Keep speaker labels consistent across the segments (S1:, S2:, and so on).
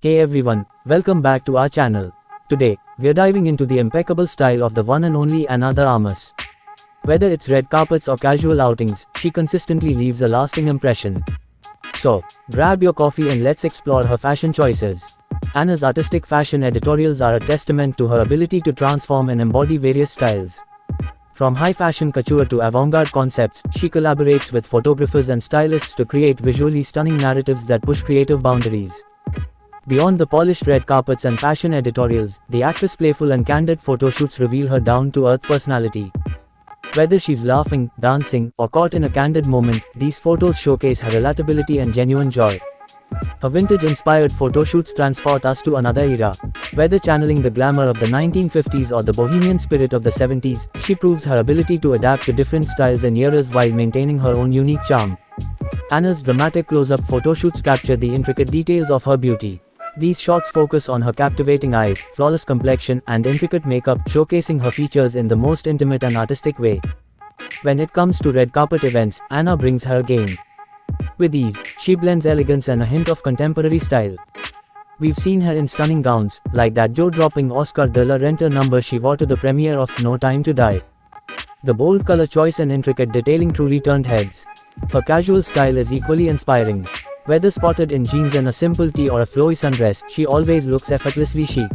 S1: Hey everyone, welcome back to our channel. Today, we're diving into the impeccable style of the one and only Ana de Armas. Whether it's red carpets or casual outings, she consistently leaves a lasting impression. So, grab your coffee and let's explore her fashion choices. Ana's artistic fashion editorials are a testament to her ability to transform and embody various styles. From high-fashion couture to avant-garde concepts, she collaborates with photographers and stylists to create visually stunning narratives that push creative boundaries. Beyond the polished red carpets and fashion editorials, the actress' playful and candid photo shoots reveal her down-to-earth personality. Whether she's laughing, dancing, or caught in a candid moment, these photos showcase her relatability and genuine joy. Her vintage-inspired photo shoots transport us to another era. Whether channeling the glamour of the 1950s or the bohemian spirit of the 70s, she proves her ability to adapt to different styles and eras while maintaining her own unique charm. Ana's dramatic close-up photo shoots capture the intricate details of her beauty. These shots focus on her captivating eyes, flawless complexion, and intricate makeup, showcasing her features in the most intimate and artistic way. When it comes to red carpet events, Ana brings her game. With ease, she blends elegance and a hint of contemporary style. We've seen her in stunning gowns, like that jaw-dropping Oscar de la Renta number she wore to the premiere of No Time to Die. The bold color choice and intricate detailing truly turned heads. Her casual style is equally inspiring. Whether spotted in jeans and a simple tee or a flowy sundress, she always looks effortlessly chic.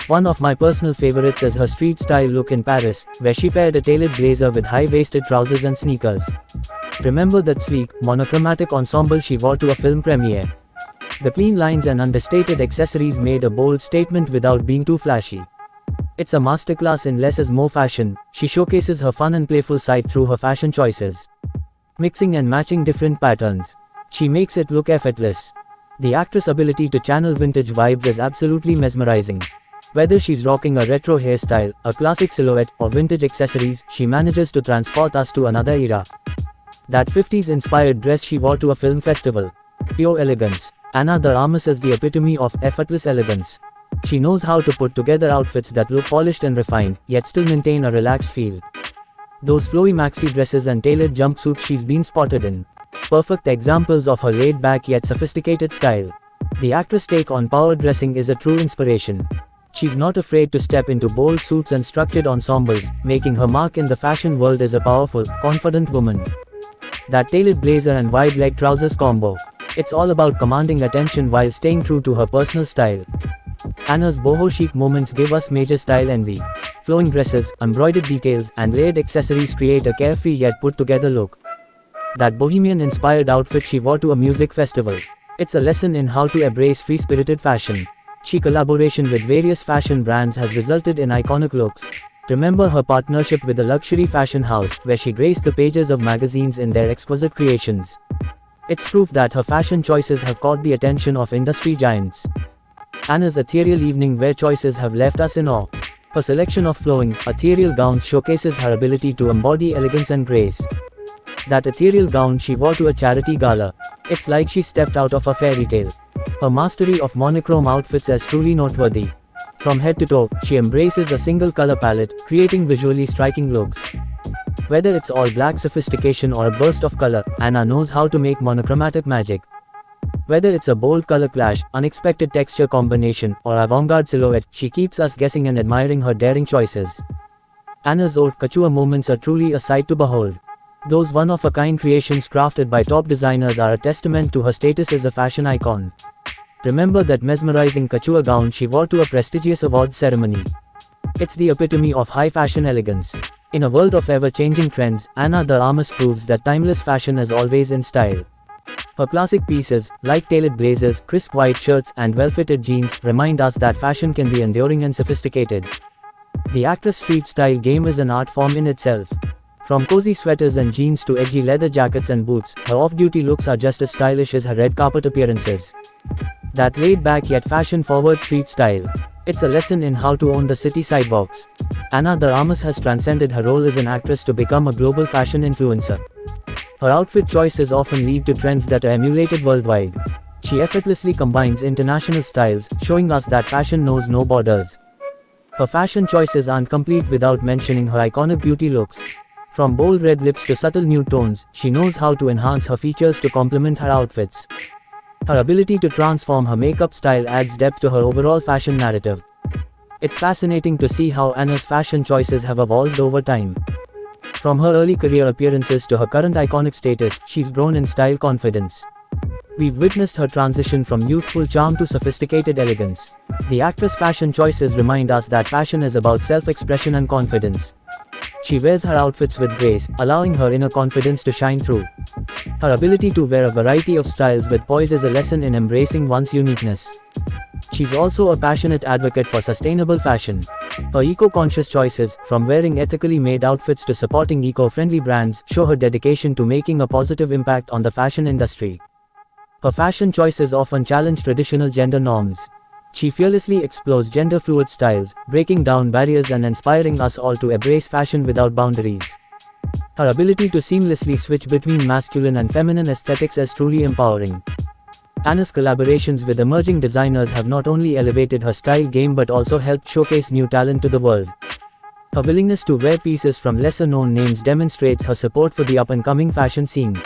S1: One of my personal favorites is her street-style look in Paris, where she paired a tailored blazer with high-waisted trousers and sneakers. Remember that sleek, monochromatic ensemble she wore to a film premiere? The clean lines and understated accessories made a bold statement without being too flashy. It's a masterclass in less is more fashion. She showcases her fun and playful side through her fashion choices. Mixing and matching different patterns, she makes it look effortless. The actress' ability to channel vintage vibes is absolutely mesmerizing. Whether she's rocking a retro hairstyle, a classic silhouette, or vintage accessories, she manages to transport us to another era. That 50s-inspired dress she wore to a film festival. Pure elegance. Ana de Armas is the epitome of effortless elegance. She knows how to put together outfits that look polished and refined, yet still maintain a relaxed feel. Those flowy maxi dresses and tailored jumpsuits she's been spotted in. Perfect examples of her laid-back yet sophisticated style. The actress' take on power dressing is a true inspiration. She's not afraid to step into bold suits and structured ensembles, making her mark in the fashion world as a powerful, confident woman. That tailored blazer and wide-leg trousers combo. It's all about commanding attention while staying true to her personal style. Ana's boho chic moments give us major style envy. Flowing dresses, embroidered details, and layered accessories create a carefree yet put-together look. That bohemian-inspired outfit she wore to a music festival. It's a lesson in how to embrace free-spirited fashion. She collaboration with various fashion brands has resulted in iconic looks. Remember her partnership with a luxury fashion house, where she graced the pages of magazines in their exquisite creations. It's proof that her fashion choices have caught the attention of industry giants. Ana's ethereal evening wear choices have left us in awe. Her selection of flowing, ethereal gowns showcases her ability to embody elegance and grace. That ethereal gown she wore to a charity gala. It's like she stepped out of a fairy tale. Her mastery of monochrome outfits is truly noteworthy. From head to toe, she embraces a single color palette, creating visually striking looks. Whether it's all black sophistication or a burst of color, Ana knows how to make monochromatic magic. Whether it's a bold color clash, unexpected texture combination, or avant-garde silhouette, she keeps us guessing and admiring her daring choices. Ana's haute couture moments are truly a sight to behold. Those one-of-a-kind creations crafted by top designers are a testament to her status as a fashion icon. Remember that mesmerizing couture gown she wore to a prestigious awards ceremony. It's the epitome of high fashion elegance. In a world of ever-changing trends, Ana de Armas proves that timeless fashion is always in style. Her classic pieces, like tailored blazers, crisp white shirts, and well-fitted jeans, remind us that fashion can be enduring and sophisticated. The actress' street style game is an art form in itself. From cozy sweaters and jeans to edgy leather jackets and boots, her off-duty looks are just as stylish as her red carpet appearances. That laid-back yet fashion-forward street style. It's a lesson in how to own the city sidewalks. Ana de Armas has transcended her role as an actress to become a global fashion influencer. Her outfit choices often lead to trends that are emulated worldwide. She effortlessly combines international styles, showing us that fashion knows no borders. Her fashion choices aren't complete without mentioning her iconic beauty looks. From bold red lips to subtle nude tones, she knows how to enhance her features to complement her outfits. Her ability to transform her makeup style adds depth to her overall fashion narrative. It's fascinating to see how Anna's fashion choices have evolved over time. From her early career appearances to her current iconic status, she's grown in style confidence. We've witnessed her transition from youthful charm to sophisticated elegance. The actress' fashion choices remind us that fashion is about self-expression and confidence. She wears her outfits with grace, allowing her inner confidence to shine through. Her ability to wear a variety of styles with poise is a lesson in embracing one's uniqueness. She's also a passionate advocate for sustainable fashion. Her eco-conscious choices, from wearing ethically made outfits to supporting eco-friendly brands, show her dedication to making a positive impact on the fashion industry. Her fashion choices often challenge traditional gender norms. She fearlessly explores gender-fluid styles, breaking down barriers and inspiring us all to embrace fashion without boundaries. Her ability to seamlessly switch between masculine and feminine aesthetics is truly empowering. Anna's collaborations with emerging designers have not only elevated her style game but also helped showcase new talent to the world. Her willingness to wear pieces from lesser-known names demonstrates her support for the up-and-coming fashion scene.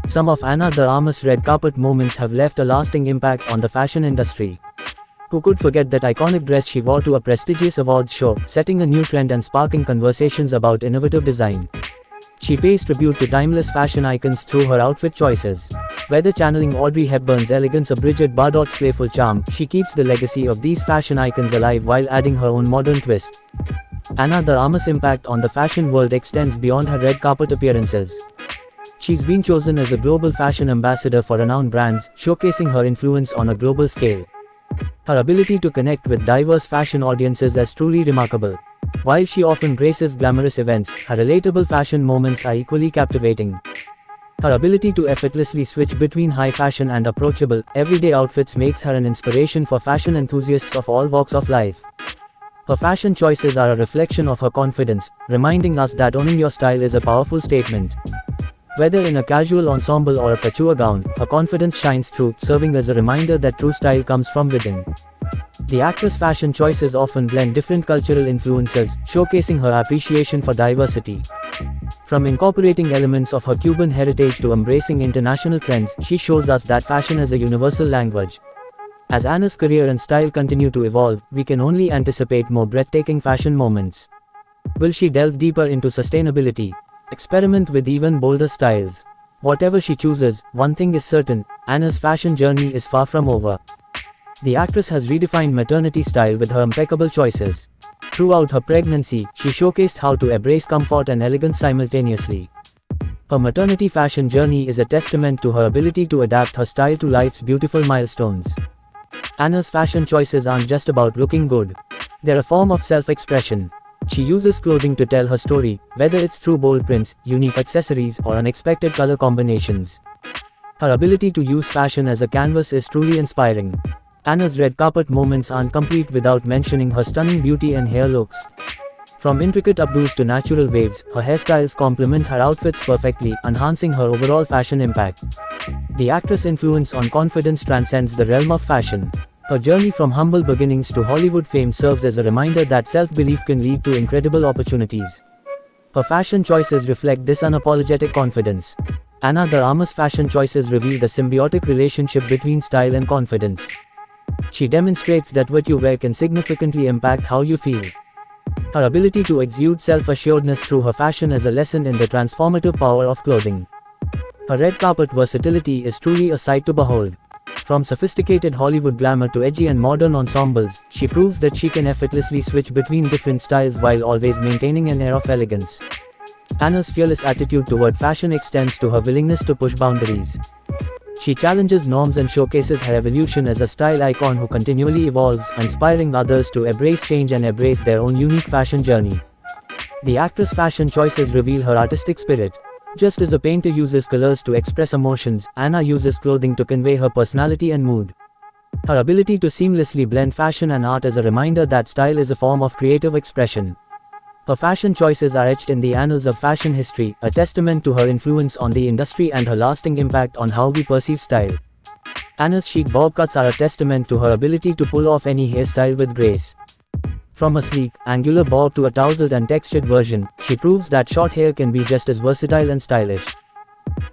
S1: Some of Ana de Armas' red carpet moments have left a lasting impact on the fashion industry. Who could forget that iconic dress she wore to a prestigious awards show, setting a new trend and sparking conversations about innovative design? She pays tribute to timeless fashion icons through her outfit choices. Whether channeling Audrey Hepburn's elegance or Brigitte Bardot's playful charm, she keeps the legacy of these fashion icons alive while adding her own modern twist. Ana de Armas' impact on the fashion world extends beyond her red carpet appearances. She's been chosen as a global fashion ambassador for renowned brands, showcasing her influence on a global scale. Her ability to connect with diverse fashion audiences is truly remarkable. While she often graces glamorous events, her relatable fashion moments are equally captivating. Her ability to effortlessly switch between high fashion and approachable, everyday outfits makes her an inspiration for fashion enthusiasts of all walks of life. Her fashion choices are a reflection of her confidence, reminding us that owning your style is a powerful statement. Whether in a casual ensemble or a couture gown, her confidence shines through, serving as a reminder that true style comes from within. The actress' fashion choices often blend different cultural influences, showcasing her appreciation for diversity. From incorporating elements of her Cuban heritage to embracing international trends, she shows us that fashion is a universal language. As Anna's career and style continue to evolve, we can only anticipate more breathtaking fashion moments. Will she delve deeper into sustainability? Experiment with even bolder styles? Whatever she chooses, one thing is certain, Anna's fashion journey is far from over. The actress has redefined maternity style with her impeccable choices. Throughout her pregnancy, she showcased how to embrace comfort and elegance simultaneously. Her maternity fashion journey is a testament to her ability to adapt her style to life's beautiful milestones. Anna's fashion choices aren't just about looking good. They're a form of self-expression. She uses clothing to tell her story, whether it's through bold prints, unique accessories, or unexpected color combinations. Her ability to use fashion as a canvas is truly inspiring. Anna's red carpet moments aren't complete without mentioning her stunning beauty and hair looks. From intricate updos to natural waves, her hairstyles complement her outfits perfectly, enhancing her overall fashion impact. The actress' influence on confidence transcends the realm of fashion. Her journey from humble beginnings to Hollywood fame serves as a reminder that self-belief can lead to incredible opportunities. Her fashion choices reflect this unapologetic confidence. Ana de Armas' fashion choices reveal the symbiotic relationship between style and confidence. She demonstrates that what you wear can significantly impact how you feel. Her ability to exude self-assuredness through her fashion is a lesson in the transformative power of clothing. Her red carpet versatility is truly a sight to behold. From sophisticated Hollywood glamour to edgy and modern ensembles, she proves that she can effortlessly switch between different styles while always maintaining an air of elegance. Anna's fearless attitude toward fashion extends to her willingness to push boundaries. She challenges norms and showcases her evolution as a style icon who continually evolves, inspiring others to embrace change and embrace their own unique fashion journey. The actress' fashion choices reveal her artistic spirit. Just as a painter uses colors to express emotions, Anna uses clothing to convey her personality and mood. Her ability to seamlessly blend fashion and art is a reminder that style is a form of creative expression. Her fashion choices are etched in the annals of fashion history, a testament to her influence on the industry and her lasting impact on how we perceive style. Anna's chic bob cuts are a testament to her ability to pull off any hairstyle with grace. From a sleek, angular bob to a tousled and textured version, she proves that short hair can be just as versatile and stylish.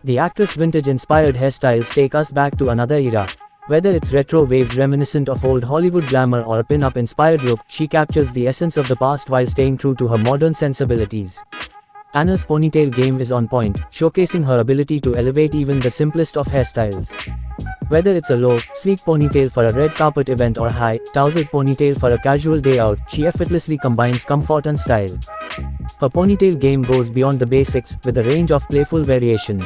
S1: The actress' vintage-inspired hairstyles take us back to another era. Whether it's retro waves reminiscent of old Hollywood glamour or a pin-up-inspired look, she captures the essence of the past while staying true to her modern sensibilities. Anna's ponytail game is on point, showcasing her ability to elevate even the simplest of hairstyles. Whether it's a low, sleek ponytail for a red carpet event or a high, tousled ponytail for a casual day out, she effortlessly combines comfort and style. Her ponytail game goes beyond the basics, with a range of playful variations.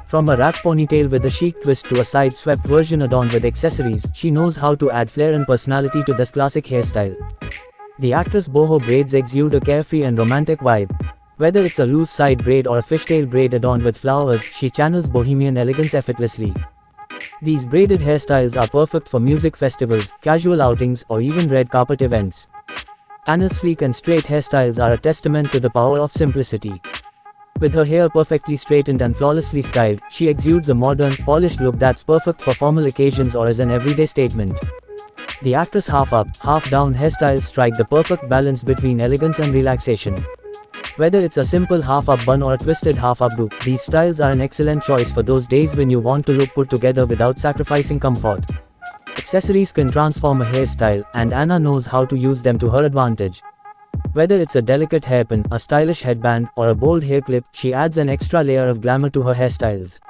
S1: From a wrap ponytail with a chic twist to a side-swept version adorned with accessories, she knows how to add flair and personality to this classic hairstyle. The actress' boho braids exude a carefree and romantic vibe. Whether it's a loose side braid or a fishtail braid adorned with flowers, she channels bohemian elegance effortlessly. These braided hairstyles are perfect for music festivals, casual outings, or even red carpet events. Anna's sleek and straight hairstyles are a testament to the power of simplicity. With her hair perfectly straightened and flawlessly styled, she exudes a modern, polished look that's perfect for formal occasions or as an everyday statement. The actress' half-up, half-down hairstyles strike the perfect balance between elegance and relaxation. Whether it's a simple half-up bun or a twisted half-up do, these styles are an excellent choice for those days when you want to look put together without sacrificing comfort. Accessories can transform a hairstyle, and Anna knows how to use them to her advantage. Whether it's a delicate hairpin, a stylish headband, or a bold hair clip, she adds an extra layer of glamour to her hairstyles.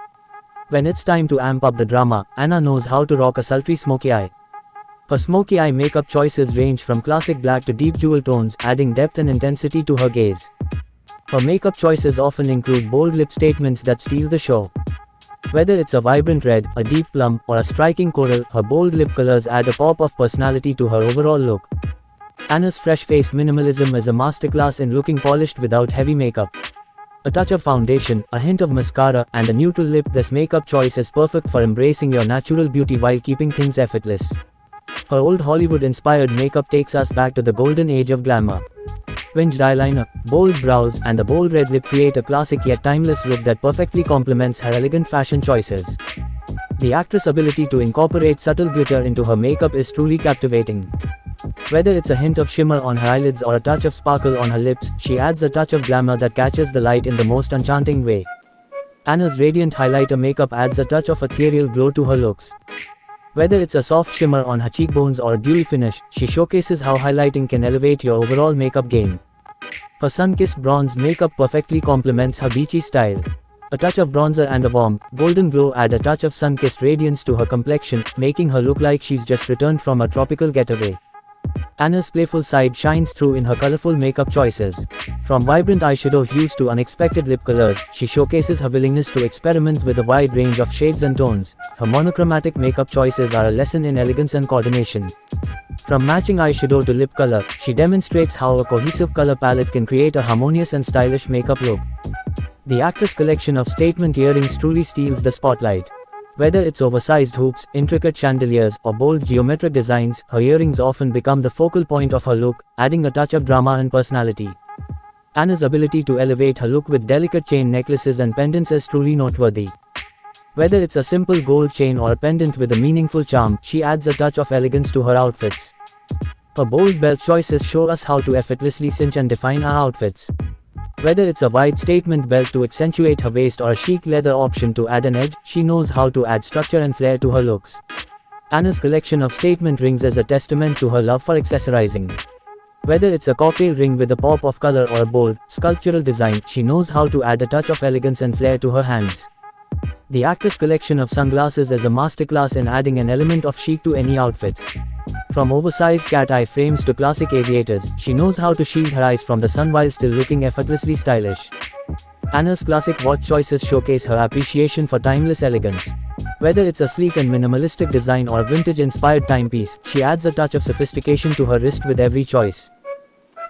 S1: When it's time to amp up the drama, Anna knows how to rock a sultry smoky eye. Her smoky eye makeup choices range from classic black to deep jewel tones, adding depth and intensity to her gaze. Her makeup choices often include bold lip statements that steal the show. Whether it's a vibrant red, a deep plum, or a striking coral, her bold lip colors add a pop of personality to her overall look. Anna's fresh-faced minimalism is a masterclass in looking polished without heavy makeup. A touch of foundation, a hint of mascara, and a neutral lip, this makeup choice is perfect for embracing your natural beauty while keeping things effortless. Her old Hollywood-inspired makeup takes us back to the golden age of glamour. Winged eyeliner, bold brows, and a bold red lip create a classic yet timeless look that perfectly complements her elegant fashion choices. The actress' ability to incorporate subtle glitter into her makeup is truly captivating. Whether it's a hint of shimmer on her eyelids or a touch of sparkle on her lips, she adds a touch of glamour that catches the light in the most enchanting way. Anna's radiant highlighter makeup adds a touch of ethereal glow to her looks. Whether it's a soft shimmer on her cheekbones or a dewy finish, she showcases how highlighting can elevate your overall makeup game. Her sun-kissed bronze makeup perfectly complements her beachy style. A touch of bronzer and a warm, golden glow add a touch of sun-kissed radiance to her complexion, making her look like she's just returned from a tropical getaway. Anna's playful side shines through in her colorful makeup choices. From vibrant eyeshadow hues to unexpected lip colors, she showcases her willingness to experiment with a wide range of shades and tones. Her monochromatic makeup choices are a lesson in elegance and coordination. From matching eyeshadow to lip color, she demonstrates how a cohesive color palette can create a harmonious and stylish makeup look. The actress' collection of statement earrings truly steals the spotlight. Whether it's oversized hoops, intricate chandeliers, or bold geometric designs, her earrings often become the focal point of her look, adding a touch of drama and personality. Anna's ability to elevate her look with delicate chain necklaces and pendants is truly noteworthy. Whether it's a simple gold chain or a pendant with a meaningful charm, she adds a touch of elegance to her outfits. Her bold belt choices show us how to effortlessly cinch and define our outfits. Whether it's a wide statement belt to accentuate her waist or a chic leather option to add an edge, she knows how to add structure and flair to her looks. Anna's collection of statement rings is a testament to her love for accessorizing. Whether it's a cocktail ring with a pop of color or a bold, sculptural design, she knows how to add a touch of elegance and flair to her hands. The actress' collection of sunglasses is a masterclass in adding an element of chic to any outfit. From oversized cat-eye frames to classic aviators, she knows how to shield her eyes from the sun while still looking effortlessly stylish. Anna's classic watch choices showcase her appreciation for timeless elegance. Whether it's a sleek and minimalistic design or a vintage-inspired timepiece, she adds a touch of sophistication to her wrist with every choice.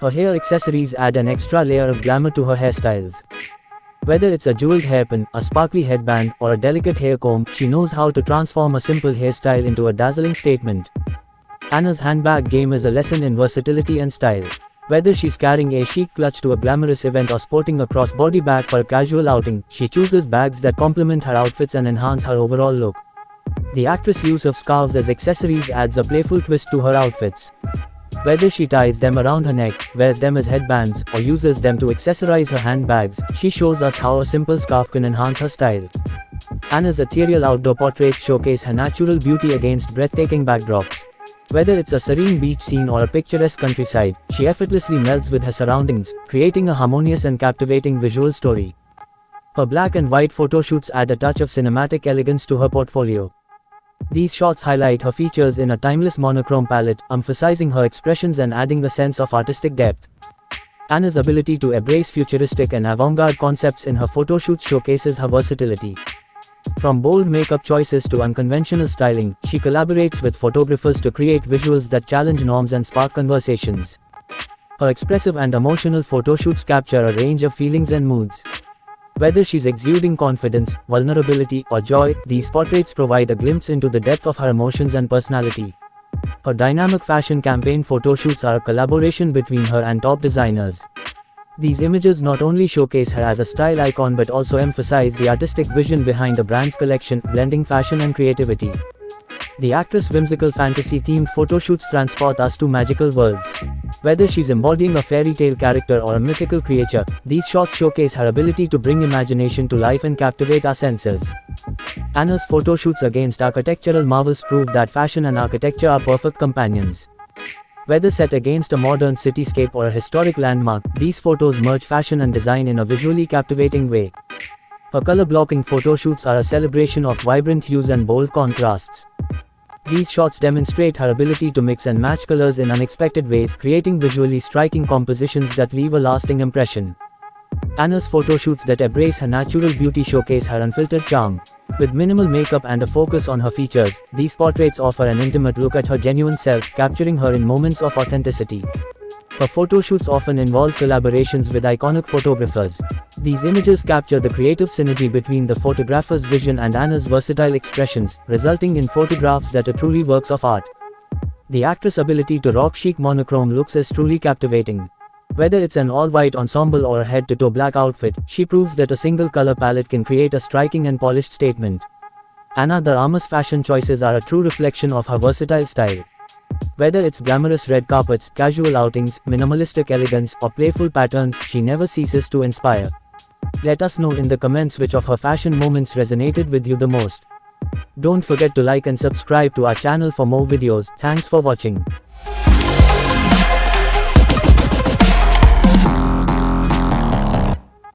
S1: Her hair accessories add an extra layer of glamour to her hairstyles. Whether it's a jeweled hairpin, a sparkly headband, or a delicate hair comb, she knows how to transform a simple hairstyle into a dazzling statement. Anna's handbag game is a lesson in versatility and style. Whether she's carrying a chic clutch to a glamorous event or sporting a crossbody bag for a casual outing, she chooses bags that complement her outfits and enhance her overall look. The actress' use of scarves as accessories adds a playful twist to her outfits. Whether she ties them around her neck, wears them as headbands, or uses them to accessorize her handbags, she shows us how a simple scarf can enhance her style. Anna's ethereal outdoor portraits showcase her natural beauty against breathtaking backdrops. Whether it's a serene beach scene or a picturesque countryside, she effortlessly melts with her surroundings, creating a harmonious and captivating visual story. Her black and white photo shoots add a touch of cinematic elegance to her portfolio. These shots highlight her features in a timeless monochrome palette, emphasizing her expressions and adding a sense of artistic depth. Anna's ability to embrace futuristic and avant-garde concepts in her photo shoots showcases her versatility. From bold makeup choices to unconventional styling, she collaborates with photographers to create visuals that challenge norms and spark conversations. Her expressive and emotional photo shoots capture a range of feelings and moods. Whether she's exuding confidence, vulnerability, or joy, these portraits provide a glimpse into the depth of her emotions and personality. Her dynamic fashion campaign photo shoots are a collaboration between her and top designers. These images not only showcase her as a style icon but also emphasize the artistic vision behind the brand's collection, blending fashion and creativity. The actress' whimsical fantasy-themed photo shoots transport us to magical worlds. Whether she's embodying a fairy tale character or a mythical creature, these shots showcase her ability to bring imagination to life and captivate our senses. Anna's photo shoots against architectural marvels prove that fashion and architecture are perfect companions. Whether set against a modern cityscape or a historic landmark, these photos merge fashion and design in a visually captivating way. Her color-blocking photo shoots are a celebration of vibrant hues and bold contrasts. These shots demonstrate her ability to mix and match colors in unexpected ways, creating visually striking compositions that leave a lasting impression. Anna's photo shoots that embrace her natural beauty showcase her unfiltered charm. With minimal makeup and a focus on her features, these portraits offer an intimate look at her genuine self, capturing her in moments of authenticity. Her photo shoots often involve collaborations with iconic photographers. These images capture the creative synergy between the photographer's vision and Anna's versatile expressions, resulting in photographs that are truly works of art. The actress' ability to rock chic monochrome looks is truly captivating. Whether it's an all-white ensemble or a head-to-toe black outfit, she proves that a single color palette can create a striking and polished statement. Anna de Armas' fashion choices are a true reflection of her versatile style. Whether it's glamorous red carpets, casual outings, minimalistic elegance, or playful patterns, she never ceases to inspire. Let us know in the comments which of her fashion moments resonated with you the most. Don't forget to like and subscribe to our channel for more videos. Thanks for watching.